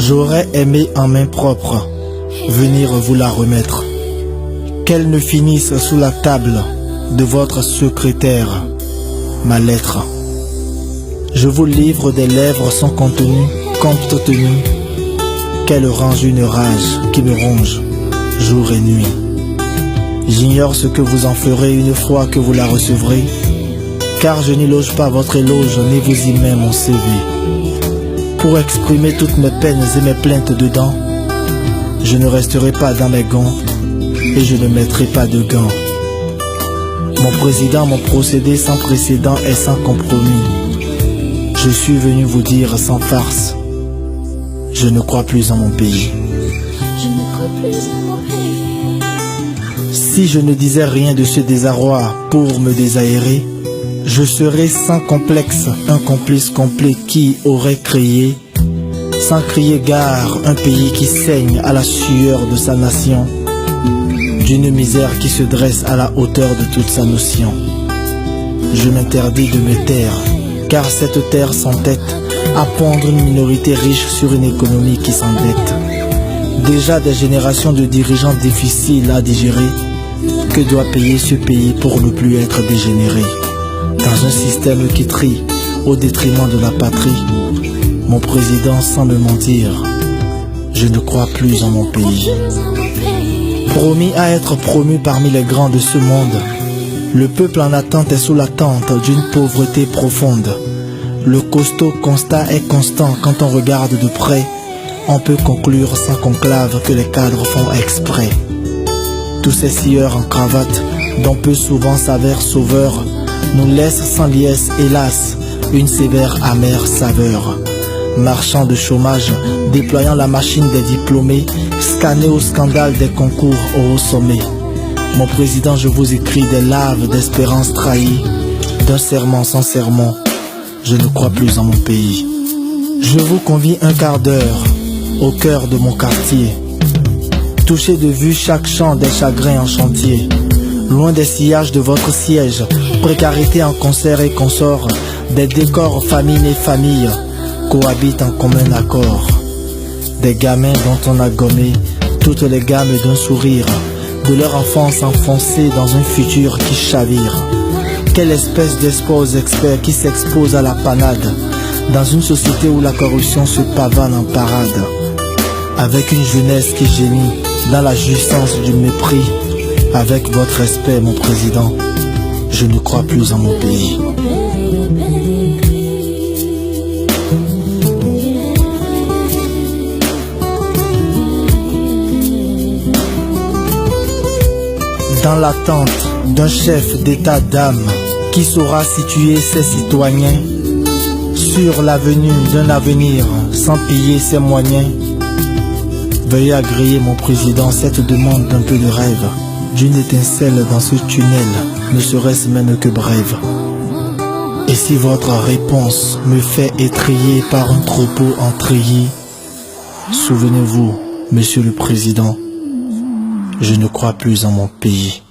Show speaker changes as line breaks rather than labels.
J'aurais aimé en main propre venir vous la remettre. Qu'elle ne finisse sous la table de votre secrétaire, ma lettre. Je vous livre des lèvres sans contenu, compte tenu, qu'elle range une rage qui me ronge, jour et nuit. J'ignore ce que vous en ferez une fois que vous la recevrez, car je n'éloge pas votre éloge, ni vous y mets mon CV. Pour exprimer toutes mes peines et mes plaintes dedans, je ne resterai pas dans mes gants et je ne mettrai pas de gants. Mon président, mon procédé sans précédent et sans compromis. Je suis venu vous dire sans farce, je ne crois plus en mon pays. Si je ne disais rien de ce désarroi pour me désaérer, je serais sans complexe un complice complet qui aurait créé, sans crier gare, un pays qui saigne à la sueur de sa nation, d'une misère qui se dresse à la hauteur de toute sa notion. Je m'interdis de me taire, car cette terre s'entête à pondre une minorité riche sur une économie qui s'endette. Déjà des générations de dirigeants difficiles à digérer, que doit payer ce pays pour ne plus être dégénéré? Dans un système qui trie au détriment de la patrie, mon président, sans me mentir, je ne crois plus en mon pays. Promis à être promu parmi les grands de ce monde, le peuple en attente est sous l'attente d'une pauvreté profonde. Le costaud constat est constant quand on regarde de près. On peut conclure sans conclave que les cadres font exprès. Tous ces scieurs en cravate, dont peu souvent s'avèrent sauveurs, nous laissent sans liesse, hélas, une sévère amère saveur. Marchands de chômage, déployant la machine des diplômés, scannés au scandale des concours au haut sommet. Mon président, je vous écris des laves d'espérance trahies, d'un serment sans serment, je ne crois plus en mon pays. Je vous convie un quart d'heure au cœur de mon quartier. Touchez de vue chaque champ des chagrins en chantier. Loin des sillages de votre siège, précarité en concert et consort, des décors famine et famille cohabitent en commun accord. Des gamins dont on a gommé toutes les gammes d'un sourire, de leur enfance enfoncée dans un futur qui chavire. Quelle espèce d'espoir aux experts qui s'exposent à la panade, dans une société où la corruption se pavane en parade. Avec une jeunesse qui gémit dans la jouissance du mépris, avec votre respect, mon président, je ne crois plus en mon pays. Dans l'attente d'un chef d'état d'âme qui saura situer ses citoyens sur l'avenue d'un avenir sans piller ses moyens, veuillez agréer, mon président, cette demande d'un peu de rêve, d'une étincelle dans ce tunnel, ne serait-ce même que brève. Et si votre réponse me fait étrier par un troupeau entrayé, souvenez-vous, monsieur le président, je ne crois plus en mon pays.